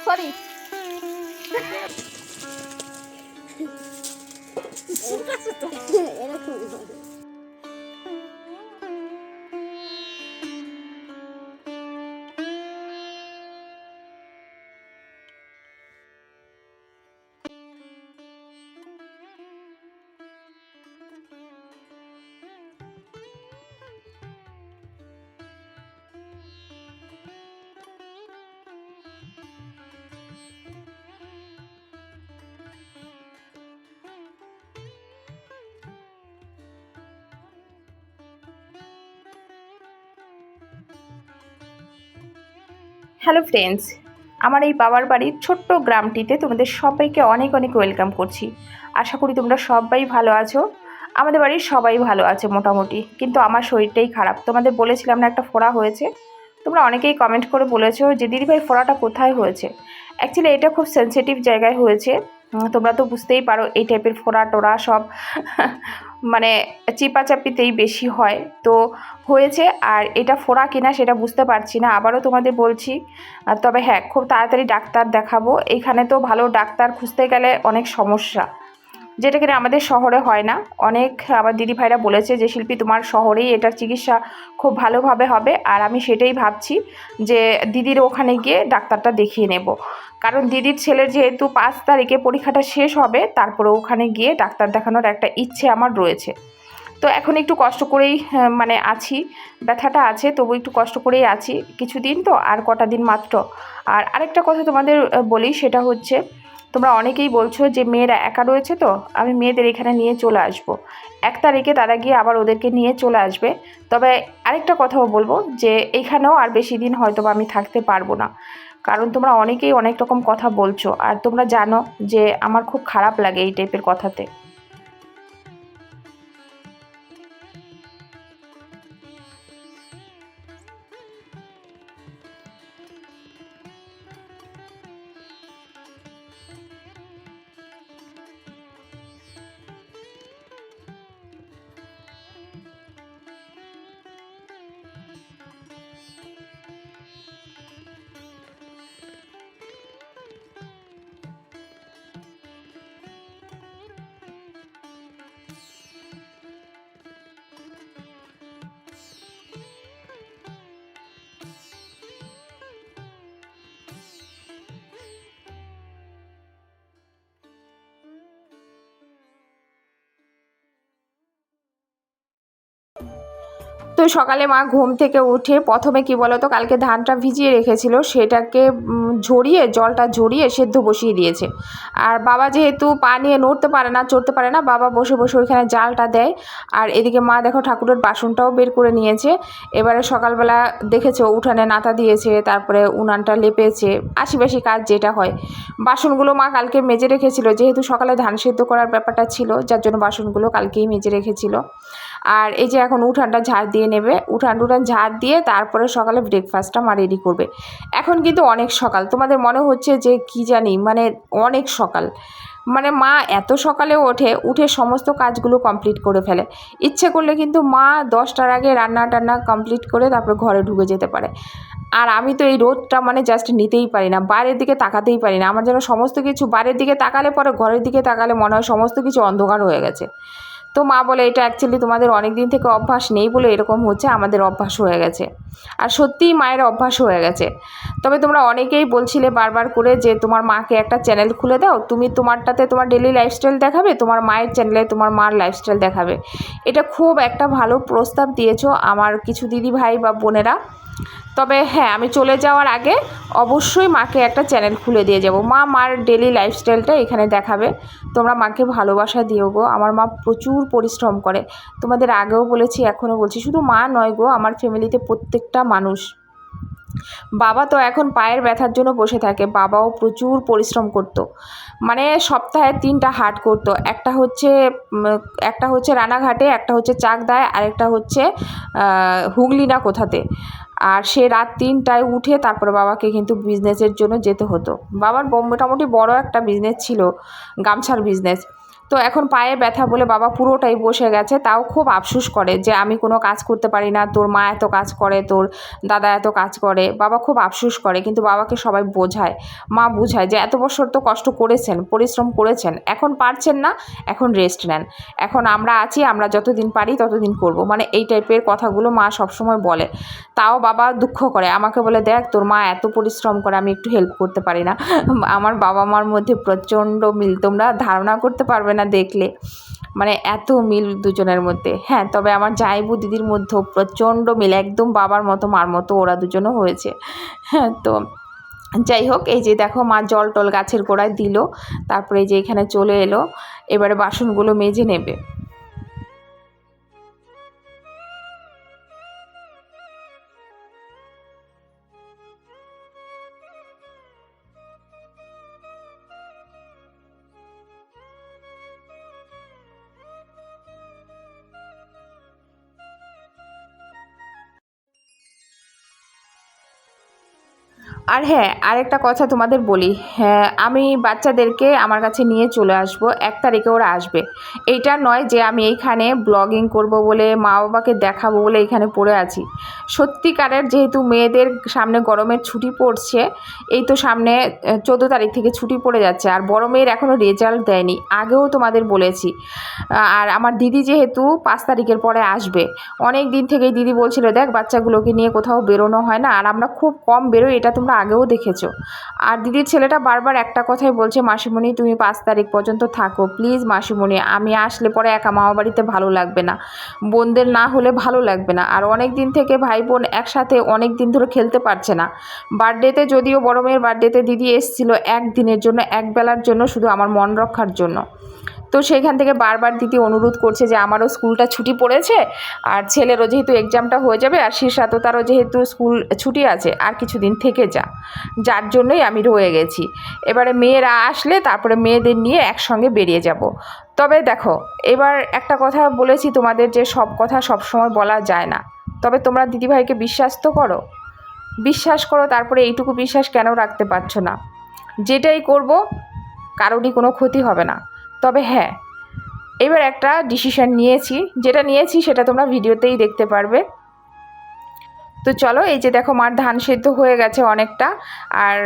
Sorry hello friends, আমার এই বাবার বাড়ির ছোট্ট গ্রামটিতে তোমাদের সবাইকে অনেক অনেক ওয়েলকাম করছি। আশা করি তোমরা সবাই ভালো আছো। আমাদের বাড়ির সবাই ভালো আছে মোটামুটি, কিন্তু আমার শরীরটাই খারাপ। তোমাদের বলেছিলাম না একটা ফোড়া হয়েছে। তোমরা অনেকেই কমেন্ট করে বলেছো যে দিদিভাই ফোড়াটা কোথায় হয়েছে। অ্যাকচুয়ালি এটা খুব সেনসিটিভ জায়গায় হয়েছে। তোমরা তো বুঝতেই পারো এই টাইপের ফোড়া টোড়া সব মানে চিপাচাপিতেই বেশি হয় তো হয়েছে। আর এটা ফোড়া কিনা সেটা বুঝতে পারছি না, আবারও তোমাদের বলছি। তবে হ্যাঁ, খুব তাড়াতাড়ি ডাক্তার দেখাবো। এখানে তো ভালো ডাক্তার খুঁজতে গেলে অনেক সমস্যা, যেটা কিনা আমাদের শহরে হয় না। অনেক আমার দিদি ভাইরা বলেছে যে শিল্পী তোমার শহরেই এটার চিকিৎসা খুব ভালোভাবে হবে। আর আমি সেটাই ভাবছি যে দিদির ওখানে গিয়ে ডাক্তারটা দেখিয়ে নেব, কারণ দিদির ছেলের যেহেতু 5 তারিখে পরীক্ষাটা শেষ হবে, তারপরে ওখানে গিয়ে ডাক্তার দেখানোর একটা ইচ্ছে আমার রয়েছে। তো এখন একটু কষ্ট করেই মানে আছি, ব্যথাটা আছে তবু একটু কষ্ট করেই আছি, কিছুদিন তো, আর কটা দিন মাত্র। আর আরেকটা কথা তোমাদের বলি, সেটা হচ্ছে তোমরা অনেকেই বলছো যে মেয়েরা একা রয়েছে, তো আমি মেয়েদের এখানে নিয়ে চলে আসব 1 তারিখে, তারা গিয়ে আবার ওদেরকে নিয়ে চলে আসবে। তবে আরেকটা কথাও বলবো যে এইখানেও আর বেশি দিন হয়তো বা আমি থাকতে পারবো না, কারণ তোমরা অনেকেই অনেক রকম কথা বলছো, আর তোমরা জানো যে আমার খুব খারাপ লাগে এই টাইপের কথাতে। তো সকালে মা ঘুম থেকে উঠে প্রথমে কি বলো তো, কালকে ধানটা ভিজিয়ে রেখেছিল, সেটাকে ঝরিয়ে জলটা ঝরিয়ে সেদ্ধ বসিয়ে দিয়েছে। আর বাবা যেহেতু পা নিয়ে নড়তে পারে না, চড়তে পারে না, বাবা বসে বসে ওইখানে জালটা দেয়। আর এদিকে মা দেখো ঠাকুরের বাসনটাও বের করে নিয়েছে। এবারে সকালবেলা দেখেছো উঠানে নাতা দিয়েছে, তারপরে উনানটা লেপেছে, আশিপাশি কাজ যেটা হয়। বাসনগুলো মা কালকে মেজে রেখেছিল, যেহেতু সকালে ধান সেদ্ধ করার ব্যাপারটা ছিল, যার জন্য বাসনগুলো কালকেই মেজে রেখেছিল। আর এই যে এখন উঠানটা ঝাড় দিয়ে নেবে, উঠান ঝাড় দিয়ে তারপরে সকালে ব্রেকফাস্টটা মা রেডি করবে। এখন কিন্তু অনেক সকাল, তোমাদের মনে হচ্ছে যে কি জানি, মানে অনেক সকাল, মানে মা এত সকালে উঠে সমস্ত কাজগুলো কমপ্লিট করে ফেলে। ইচ্ছে করলে কিন্তু মা 10টার আগে রান্না টান্না কমপ্লিট করে তারপরে ঘরে ঢুকে যেতে পারে। আর আমি তো এই রোদটা মানে জাস্ট নিতেই পারি না, বাইরের দিকে তাকাতেই পারি না। আমার যেন সমস্ত কিছু, বাইরের দিকে তাকালে পরে ঘরের দিকে তাকালে মনে হয় সমস্ত কিছু অন্ধকার হয়ে গেছে। তো মা বলে এটা অ্যাকচুয়ালি তোমাদের অনেক দিন থেকে অভ্যাস নেই বলে এরকম হচ্ছে, আমাদের অভ্যাস হয়ে গেছে। আর সত্যিই মায়ের অভ্যাস হয়ে গেছে। তবে তোমরা অনেকেই বলছিলে বারবার করে যে তোমার মাকে একটা চ্যানেল খুলে দাও, তুমি তোমারটাতে তোমার ডেলি লাইফস্টাইল দেখাবে, তোমার মায়ের চ্যানেলে তোমার মার লাইফস্টাইল দেখাবে। এটা খুব একটা ভালো প্রস্তাব দিয়েছো আমার কিছু দিদি ভাই বা বোনেরা। তবে হ্যাঁ, আমি চলে যাওয়ার আগে অবশ্যই মাকে একটা চ্যানেল খুলে দিয়ে যাব। মার ডেলি লাইফস্টাইলটা এখানে দেখাবে। তোমরা মাকে ভালোবাসা দিও গো। আমার মা প্রচুর পরিশ্রম করে, তোমাদের আগেও বলেছি, এখনও বলছি। শুধু মা নয় গো, আমার ফ্যামিলিতে প্রত্যেকটা মানুষ। বাবা তো এখন পায়ের ব্যথার জন্য বসে থাকে, বাবাও প্রচুর পরিশ্রম করত। মানে সপ্তাহে 3টা হাট করত, একটা হচ্ছে রানাঘাটে, একটা হচ্ছে চাকদায়, আরেকটা হচ্ছে হুগলি না কোথাতে। আর সে রাত 3টায় উঠে তারপরে বাবাকে কিন্তু বিজনেসের জন্য যেতে হতো। বাবার মোটামুটি বড় একটা বিজনেস ছিল, গামছার বিজনেস। তো এখন পায়ে ব্যথা বলে বাবা পুরোটাই বসে গেছে, তাও খুব আফসোস করে যে আমি কোনো কাজ করতে পারি না, তোর মা এত কাজ করে, তোর দাদা এত কাজ করে, বাবা খুব আফসোস করে। কিন্তু বাবাকে সবাই বোঝায়, মা বোঝায় যে এত বছর তো কষ্ট করেছেন, পরিশ্রম করেছেন, এখন পারছেন না, এখন রেস্ট নেন, এখন আমরা আছি, আমরা যতদিন পারি ততদিন করব, মানে এই টাইপের কথাগুলো মা সবসময় বলে। তাও বাবা দুঃখ করে, আমাকে বলে দেখ তোর মা এত পরিশ্রম করে, আমি একটু হেল্প করতে পারি না। আমার বাবা মার মধ্যে প্রচণ্ড মিল, তোমরা ধারণা করতে পারবে না দেখলে, মানে এত মিল দুজনের মধ্যে। হ্যাঁ, তবে আমার জাইবু দিদির মধ্যেও প্রচণ্ড মিল, একদম বাবার মতো মার মতো ওরা দুজনও হয়েছে। হ্যাঁ, তো যাই হোক, এই যে দেখো মা জল টল গাছের গোড়ায় দিল, তারপরে এই যে এখানে চলে এলো, এবারে বাসনগুলো মেজে নেবে। আর হ্যাঁ, আরেকটা কথা তোমাদের বলি, হ্যাঁ আমি বাচ্চাদেরকে আমার কাছে নিয়ে চলে আসবো, 1 তারিখে ওরা আসবে। এইটা নয় যে আমি এইখানে ব্লগিং করব বলে, মা বাবাকে দেখাবো বলে এখানে পড়ে আছি। সত্যিকারের যেহেতু মেয়েদের সামনে গরমের ছুটি পড়ছে, এই তো সামনে 14 তারিখ থেকে ছুটি পড়ে যাচ্ছে, আর বড় মেয়ের এখনও রেজাল্ট দেয়নি, আগেও তোমাদের বলেছি। আর আমার দিদি যেহেতু 5 তারিখের পরে আসবে, অনেক দিন থেকেই দিদি বলছিল দেখ বাচ্চাগুলোকে নিয়ে কোথাও বেরোনো হয় না, আর আমরা খুব কম বেরোই, এটা তোমরা আগেও দেখেছো। আর দিদির ছেলেটা বারবার একটা কথাই বলছে, মাসিমণি তুমি 5 তারিখ পর্যন্ত থাকো প্লিজ মাসিমণি, আমি আসলে পরে একা মামা বাড়িতে ভালো লাগবে না, বোনদের না হলে ভালো লাগবে না। আর অনেক দিন থেকে ভাই বোন একসাথে অনেক দিন ধরে খেলতে পারছে না। বার্থডেতে যদিও বড় মেয়ের বার্থডেতে দিদি এসেছিল একদিনের জন্য, এক বেলার জন্য, শুধু আমার মন রক্ষার জন্য। তো সেইখান থেকে বারবার দিদি অনুরোধ করছে যে আমারও স্কুলটা ছুটি পড়েছে, আর ছেলেরও যেহেতু এক্সামটা হয়ে যাবে, আর শীর্ষাতো তারও যেহেতু স্কুল ছুটি আছে, আর কিছুদিন থেকে যা, যার জন্যই আমি রয়ে গেছি। এবারে মেয়েরা আসলে তারপরে মেয়েদের নিয়ে একসঙ্গে বেরিয়ে যাব। তবে দেখো, এবার একটা কথা বলেছি তোমাদের যে সব কথা সব সময় বলা যায় না, তবে তোমরা দিদিভাইকে বিশ্বাস তো করো, বিশ্বাস করো, তারপরে এইটুকু বিশ্বাস কেন রাখতে পারছো না? যেটাই করব কারোরই কোনো ক্ষতি হবে না। তবে হ্যাঁ, এবার একটা ডিসিশন নিয়েছি, যেটা নিয়েছি সেটা তোমরা ভিডিওতেই দেখতে পারবে। তো চলো, এই যে দেখো মার ধান সেদ্ধ হয়ে গেছে অনেকটা। আর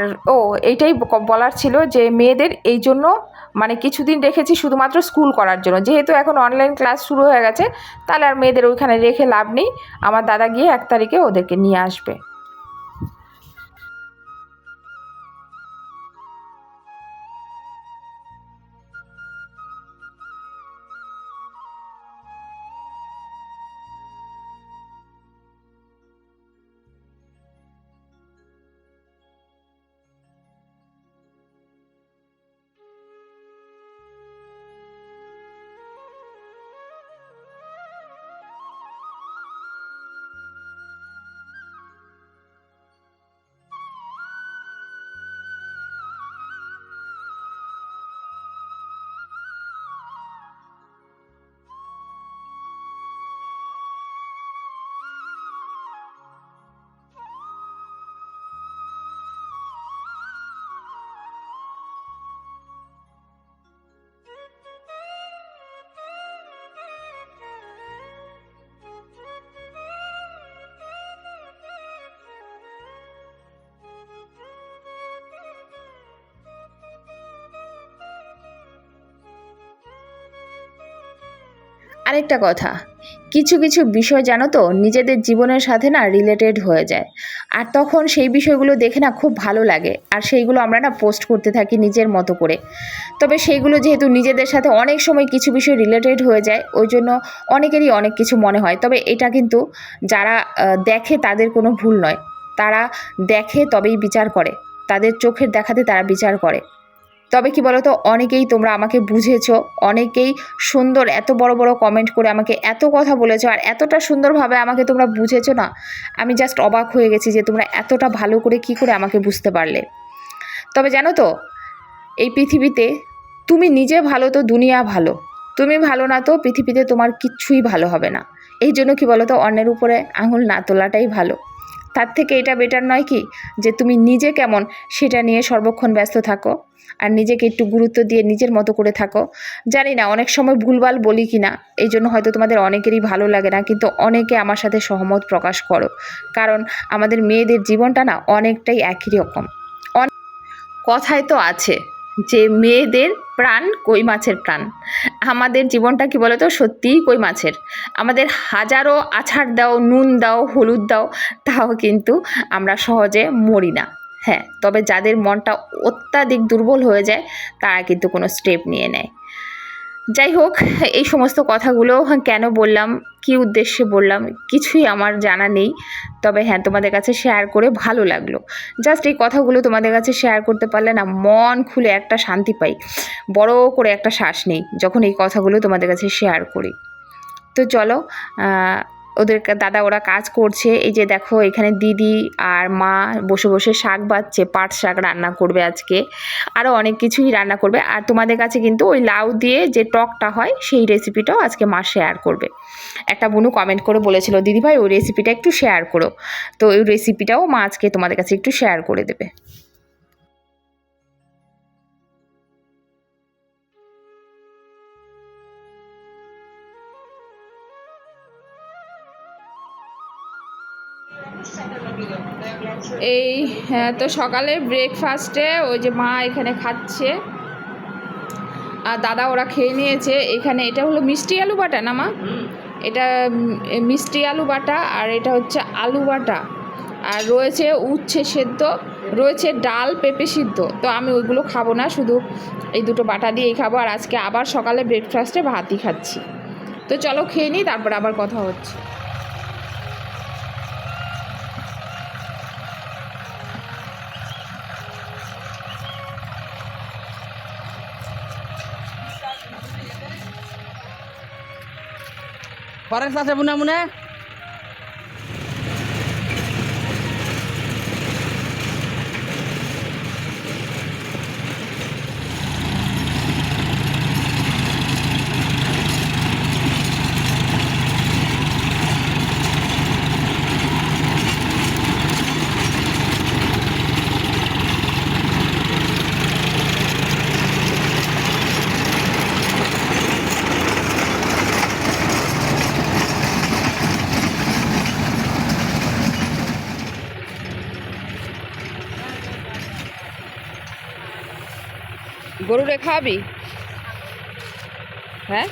এইটাই বলার ছিল যে মেয়েদের এই জন্য মানে কিছুদিন রেখেছি শুধুমাত্র স্কুল করার জন্য, যেহেতু এখন অনলাইন ক্লাস শুরু হয়ে গেছে, তাহলে আর মেয়েদের ওইখানে রেখে লাভ নেই। আমার দাদা গিয়ে 1 তারিখে ওদেরকে নিয়ে আসবে। আরেকটা কথা, কিছু কিছু বিষয় জানো তো নিজেদের জীবনের সাথে না রিলেটেড হয়ে যায়, আর তখন সেই বিষয়গুলো দেখে না খুব ভালো লাগে, আর সেইগুলো আমরা না পোস্ট করতে থাকি নিজের মতো করে। তবে সেইগুলো যেহেতু নিজেদের সাথে অনেক সময় কিছু বিষয় রিলেটেড হয়ে যায়, ওই জন্য অনেকেরই অনেক কিছু মনে হয়। তবে এটা কিন্তু যারা দেখে তাদের কোনো ভুল নয়, তারা দেখে তবেই বিচার করে, তাদের চোখের দেখাতে তারা বিচার করে। তবে কি বলো তো, অনেকেই তোমরা আমাকে বুঝেছো, অনেকেই সুন্দর এত বড় বড় কমেন্ট করে আমাকে এত কথা বলেছো, আর এতটা সুন্দরভাবে আমাকে তোমরা বুঝেছো না, আমি জাস্ট অবাক হয়ে গেছি যে তোমরা এতটা ভালো করে কি করে আমাকে বুঝতে পারলে। তবে জানো তো, এই পৃথিবীতে তুমি নিজে ভালো তো দুনিয়া ভালো, তুমি ভালো না তো পৃথিবীতে তোমার কিচ্ছুই ভালো হবে না। এই জন্য কি বলো তো, অন্যের উপরে আঙুল না তোলাটাই ভালো। তার থেকে এটা বেটার নয় কি যে তুমি নিজে কেমন সেটা নিয়ে সর্বক্ষণ ব্যস্ত থাকো, আর নিজেকে একটু গুরুত্ব দিয়ে নিজের মতো করে থাকো। জানি না অনেক সময় ভুলভাল বলি কি না, এই জন্য হয়তো তোমাদের অনেকেরই ভালো লাগে না, কিন্তু অনেকে আমার সাথে সহমত প্রকাশ করো, কারণ আমাদের মেয়েদের জীবনটা না অনেকটাই একই রকম। কথায় তো আছে যে মেয়েদের প্রাণ কই মাছের প্রাণ। আমাদের জীবনটা কি বলতো, সত্যিই কই মাছের। আমাদের হাজারো আছাড় দাও, নুন দাও, হলুদ দাও, তাও কিন্তু আমরা সহজে মরি না। হ্যাঁ, তবে যাদের মনটা অত্যাধিক দুর্বল হয়ে যায় তারা কিন্তু কোনো স্টেপ নিয়ে নেয়। যাই হোক, এই সমস্ত কথাগুলো কেন বললাম, কী উদ্দেশ্যে বললাম, কিছুই আমার জানা নেই। তবে হ্যাঁ, তোমাদের কাছে শেয়ার করে ভালো লাগলো। জাস্ট এই কথাগুলো তোমাদের কাছে শেয়ার করতে পারলে না মন খুলে একটা শান্তি পাই, বড় করে একটা শ্বাস নেই যখন এই কথাগুলো তোমাদের কাছে শেয়ার করি। তো চলো, ওদের দাদা ওরা কাজ করছে। এই যে দেখো এখানে দিদি আর মা বসে বসে শাক বাচ্ছে, পাট শাক রান্না করবে আজকে, আরও অনেক কিছুই রান্না করবে। আর তোমাদের কাছে কিন্তু ওই লাউ দিয়ে যে টকটা হয় সেই রেসিপিটাও আজকে মা শেয়ার করবে। একটা বোনু কমেন্ট করে বলেছিল, দিদিভাই ওই রেসিপিটা একটু শেয়ার করো, তো ওই রেসিপিটাও মা আজকে তোমাদের কাছে একটু শেয়ার করে দেবে। এই হ্যাঁ, তো সকালে ব্রেকফাস্টে ওই যে মা এখানে খাচ্ছে আর দাদা ওরা খেয়ে নিয়েছে। এখানে এটা হলো মিষ্টি আলু বাটা না মা? এটা মিষ্টি আলু বাটা, আর এটা হচ্ছে আলু বাটা, আর রয়েছে উচ্ছে সেদ্ধ, রয়েছে ডাল পেঁপে সিদ্ধ। তো আমি ওইগুলো খাবো না, শুধু এই দুটো বাটা দিয়েই খাবো। আর আজকে আবার সকালে ব্রেকফাস্টে ভাতই খাচ্ছি। তো চলো খেয়ে নিই, তারপর আবার কথা হচ্ছে। Parang sa muna muna. গরুরে খাওয়াবি? হ্যাঁ,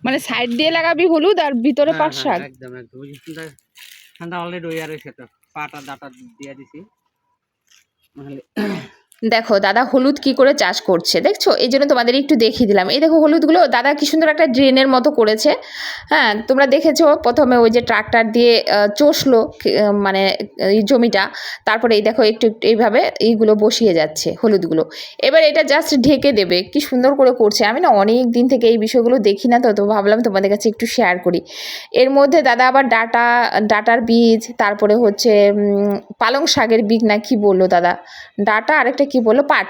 মানে সাইড দিয়ে লাগাবি হলুদ আর ভিতরে পাট শাক? একদম একদম ঠান্ডা অলরেডি হয়ে রয়েছে, তো পাটা ডাটা দিয়ে দিছি, নাহলে দেখো দাদা হলুদ কি করে চাষ করছে দেখছো, এই জন্য তোমাদের একটু দেখিয়ে দিলাম। এই দেখো হলুদগুলো দাদা কি সুন্দর একটা ড্রেনের মতো করেছে। হ্যাঁ, তোমরা দেখেছো প্রথমে ওই যে ট্রাক্টর দিয়ে চষলো মানে এই জমিটা, তারপরে এই দেখো একটু একটু এইভাবে এইগুলো বসিয়ে যাচ্ছে হলুদগুলো। এবার এটা জাস্ট ঢেকে দেবে, কি সুন্দর করে করছে। আমি না অনেক দিন থেকে এই বিষয়গুলো দেখি না, তো ভাবলাম তোমাদের কাছে একটু শেয়ার করি। এর মধ্যে দাদা আবার ডাটার বীজ, তারপরে হচ্ছে পালং শাকের বীজ না কি বললো দাদা, ডাটা আরেকটা কি বললো, পাট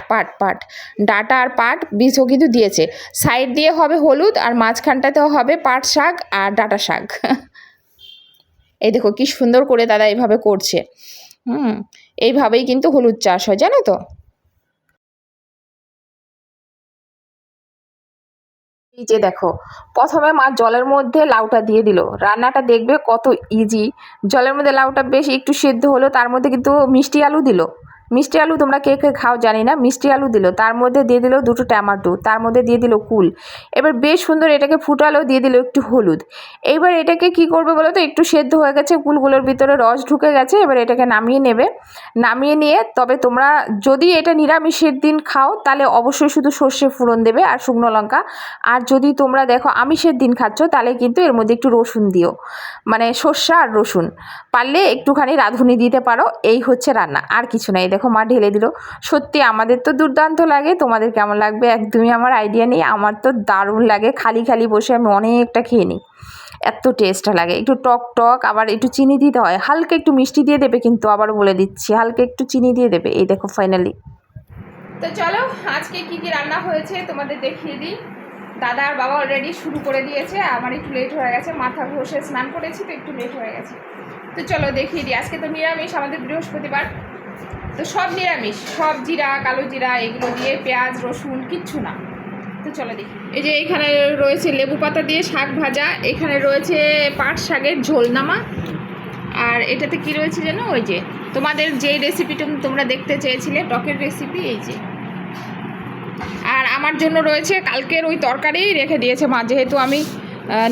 ডাটা আর পাট বীজও কিন্তু দিয়েছে। সাইড দিয়ে হবে হলুদ আর মাঝখানটাতেও হবে পাট শাক আর ডাটা শাক। এই দেখো কি সুন্দর করে দাদা এইভাবে করছে। এইভাবেই কিন্তু হলুদ চাষ হয় জানো তো। এই যে দেখো প্রথমে মা জলের মধ্যে লাউটা দিয়ে দিল, রান্নাটা দেখবে কত ইজি। জলের মধ্যে লাউটা বেশ একটু সেদ্ধ হলো, তার মধ্যে কিন্তু মিষ্টি আলু দিল। মিষ্টি আলু তোমরা কে কে খাও জানি না, মিষ্টি আলু দিল, তার মধ্যে দিয়ে দিল দুটো টমেটো, তার মধ্যে দিয়ে দিল কুল। এবার বেশ সুন্দর এটাকে ফুটালো, দিয়ে দিল একটু হলুদ। এইবার এটাকে কি করবে বলো তো, একটু সেদ্ধ হয়ে গেছে, কুলগুলোর ভিতরে রস ঢুকে গেছে, এবার এটাকে নামিয়ে নেবে। নামিয়ে নিয়ে তবে তোমরা যদি এটা নিরামিষের দিন খাও তাহলে অবশ্যই শুধু সর্ষে ফোড়ন দেবে আর শুকনো লঙ্কা। আর যদি তোমরা দেখো আমিষের দিন খাচ্ছ তাহলে কিন্তু এর মধ্যে একটু রসুন দিও, মানে সর্ষে আর রসুন, পারলে একটুখানি রাঁধুনি দিতে পারো। এই হচ্ছে রান্না, আর কিছু নাই। দেখো মা ঢেলে দিল। সত্যি আমাদের তো দুর্দান্ত লাগে, তোমাদের কেমন লাগবে একদমই আমার আইডিয়া নেই, আমার তো দারুণ লাগে। খালি খালি বসে আমি অনেকটা খেয়ে নিই, এত টেস্ট লাগে। একটু টক টক, আবার একটু চিনি দিতে হয়, হালকা একটু মিষ্টি দিয়ে দেবে কিন্তু, আবার বলে দিচ্ছি হালকা একটু চিনি দিয়ে দেবে। এই দেখো ফাইনালি। তো চলো আজকে কি কি রান্না হয়েছে তোমাদের দেখিয়ে দিই। দাদা আর বাবা অলরেডি শুরু করে দিয়েছে, আমার একটু লেট হয়ে গেছে, মাথা ঘষে স্নান করেছি তো একটু লেট হয়ে গেছে। তো চলো দেখিয়ে দিই। আজকে তো নিরামিষ, আমাদের বৃহস্পতিবার, তো সব নিরামিষ, সব জিরা কালো জিরা এগুলো দিয়ে, পেঁয়াজ রসুন কিচ্ছু না। তো চলো দেখি। এই যে এখানে রয়েছে লেবু পাতা দিয়ে শাক ভাজা, এখানে রয়েছে পাট শাকের ঝোলনামা, আর এটাতে কি রয়েছে যেন, ওই যে তোমাদের যে রেসিপিটা তোমরা দেখতে চেয়েছিলে টকের রেসিপি, এই যে। আর আমার জন্য রয়েছে কালকের ওই তরকারি রেখে দিয়েছে মা, যেহেতু আমি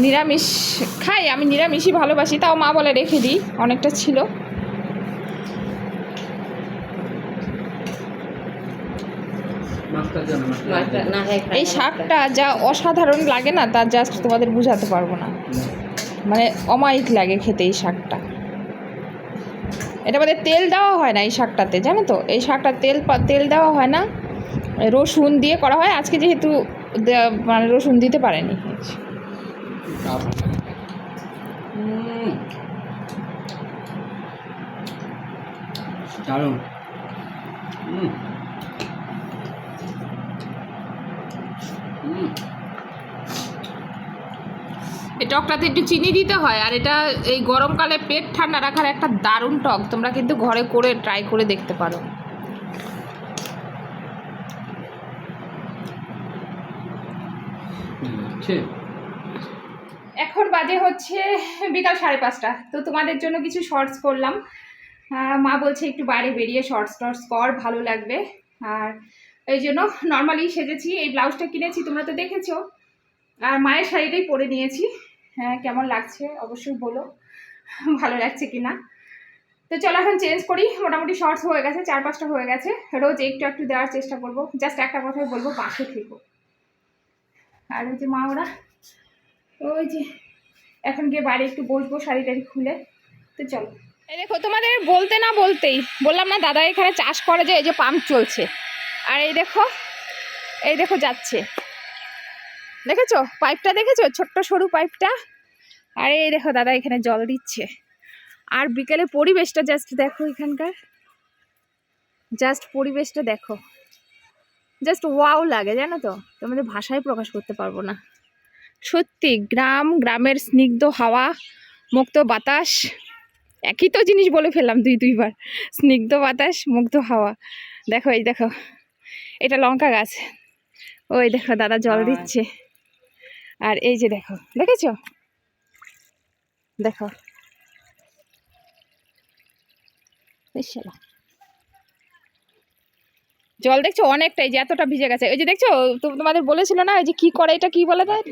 নিরামিষ খাই, আমি নিরামিষই ভালোবাসি, তাও মা বলে রেখে দিই, অনেকটা ছিল। এই শাকটা যা অসাধারণ লাগে না, তা জাস্ট তোমাদের বুঝাতে পারবো না, মানে অমায়িক লাগে খেতে এই শাকটা। এটা মধ্যে তেল দেওয়া হয় না এই শাকটাতে, জানো তো, এই শাকটা তেল দেওয়া হয় না, রসুন দিয়ে করা হয়। আজকে যেহেতু মানে রসুন দিতে পারেনি। এই টকটাতে একটু চিনি দিতে হয়, আর এটা এই গরমকালে পেট ঠান্ডা রাখার একটা দারুণ টক, তোমরা কিন্তু ঘরে করে ট্রাই করে দেখতে পারো। এখন বাজে হচ্ছে বিকাল 5:30, তো তোমাদের জন্য কিছু শর্টস করলাম। মা বলছে একটু বাইরে বেরিয়ে শর্টস টর্টস কর, ভালো লাগবে। আর এই জন্য নর্মালি সেজেছি, এই ব্লাউজটা কিনেছি তোমরা তো দেখেছো, আর মায়ের শাড়িটাই পরে নিয়েছি। হ্যাঁ, কেমন লাগছে অবশ্যই বলো, ভালো লাগছে কি না। তো চলো এখন চেঞ্জ করি, মোটামুটি শর্টস হয়ে গেছে, 4-5টা হয়ে গেছে। রোজ একটু একটু দেওয়ার চেষ্টা করবো, জাস্ট একটা কথাই বলবো, পাশে থেকো। আর ওই যে মা ওরা ওই যে এখন গিয়ে বাইরে একটু বসবো শাড়ি টাড়ি খুলে। তো চলো। এই দেখো তোমাদের বলতে না বলতেই বললাম না, দাদা এখানে চাষ করে, যে এই যে পাম্প চলছে, আর এই দেখো যাচ্ছে, দেখেছো পাইপটা, দেখেছো ছোট্ট সরু পাইপটা, আর এই দেখো দাদা এখানে জল দিচ্ছে। আর বিকেলে পরিবেশটা জাস্ট দেখো, এখানকার জাস্ট পরিবেশটা দেখো, জাস্ট ওয়াও লাগে, জানো তো, তোমাদের ভাষায় প্রকাশ করতে পারবো না। সত্যি গ্রামের স্নিগ্ধ হাওয়া, মুক্ত বাতাস, একই তো জিনিস বলে ফেললাম দুইবার, স্নিগ্ধ বাতাস মুগ্ধ হাওয়া। দেখো এই দেখো, এটা লঙ্কা গাছ, ওই দেখো দাদা জল দিচ্ছে, আর এই যে দেখো, দেখেছো, দেখো জল দেখছো অনেকটাই, যে এতটা ভিজে গেছে। ওই যে দেখছো তোমাদের বলেছিল না, ওই যে কি করে, এটা কি বলে দেয়,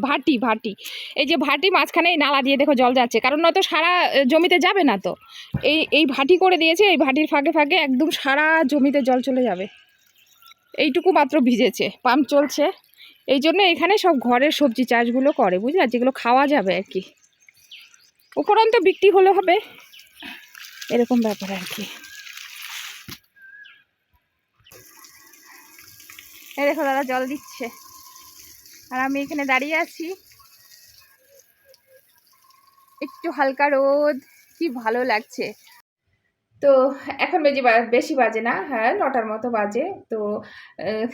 ভাটি। এই যে ভাটি মাঝখানে নালা দিয়ে দেখো জল যাচ্ছে, কারণ নয়তো সারা জমিতে যাবে না, তো এই ভাটি করে দিয়েছে, এই ভাটির ফাঁকে ফাঁকে একদম সারা জমিতে জল চলে যাবে। এইটুকু মাত্র ভিজেছে, পাম্প চলছে। এই জন্য এখানে সব ঘরের সবজি চাষগুলো করে, বুঝলে, যেগুলো খাওয়া যাবে আর কি, উপরন্ত বিক্রি হলে হবে, এরকম ব্যাপার আর কি। এই দেখো দাদা জল দিচ্ছে, আর আমি এখানে দাঁড়িয়ে আছি, একটু হালকা রোদ, কি ভালো লাগছে। তো এখন বেশি বাজে না, হ্যাঁ 9টার মতো বাজে। তো আহ,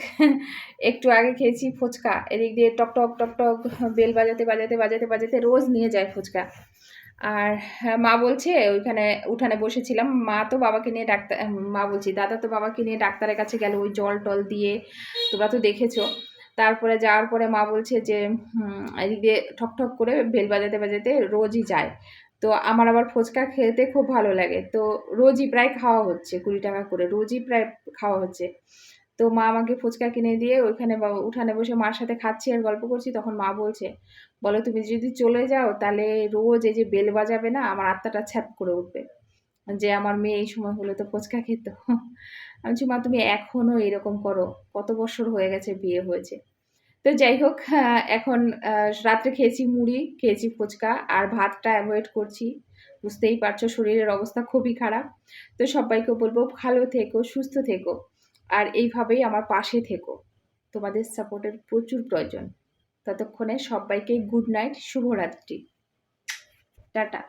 একটু আগে খেয়েছি ফুচকা, এদিক দিয়ে টক টক টক টক বেল বাজাতে বাজাতে বাজাতে বাজাতে রোজ নিয়ে যায় ফুচকা। আর মা বলছে, ওইখানে উঠানে বসেছিলাম, মা তো বাবাকে নিয়ে ডাক্তার, মা বলছি দাদা তো বাবাকে নিয়ে ডাক্তারের কাছে গেল ওই জল টল দিয়ে, তোমরা তো দেখেছো। তারপরে যাওয়ার পরে মা বলছে যে এদিক দিয়ে ঠক ঠক করে বেল বাজাতে বাজাতে রোজই যায়। তো আমার আবার ফুচকা খেতে খুব ভালো লাগে, তো রোজই প্রায় খাওয়া হচ্ছে, 20 টাকা করে রোজই প্রায় খাওয়া হচ্ছে। তো মা আমাকে ফুচকা কিনে দিয়ে ওইখানে উঠানে বসে মার সাথে খাচ্ছি আর গল্প করছি, তখন মা বলছে, বলো তুমি যদি চলে যাও তাহলে রোজ এই যে বেল বাজাবে না, আমার আত্মাটা ছ্যাপ করে উঠবে, যে আমার মেয়ে এই সময় হলে তো ফুচকা খেত। আমি বলছি, মা তুমি এখনো এরকম করো, কত বছর হয়ে গেছে বিয়ে হয়েছে। তো যাই হোক, এখন রাত্রে খেয়েছি মুড়ি, খেয়েছি ফুচকা, আর ভাতটা অ্যাভয়েড করছি, বুঝতেই পারছো শরীরের অবস্থা খুবই খারাপ। তো সবাইকে বলবো ভালো থেকো, সুস্থ থেকো, আর এইভাবেই আমার পাশে থেকো, তোমাদের সাপোর্টের প্রচুর প্রয়োজন। ততক্ষণে সবাইকে গুড নাইট, শুভরাত্রি, টাটা।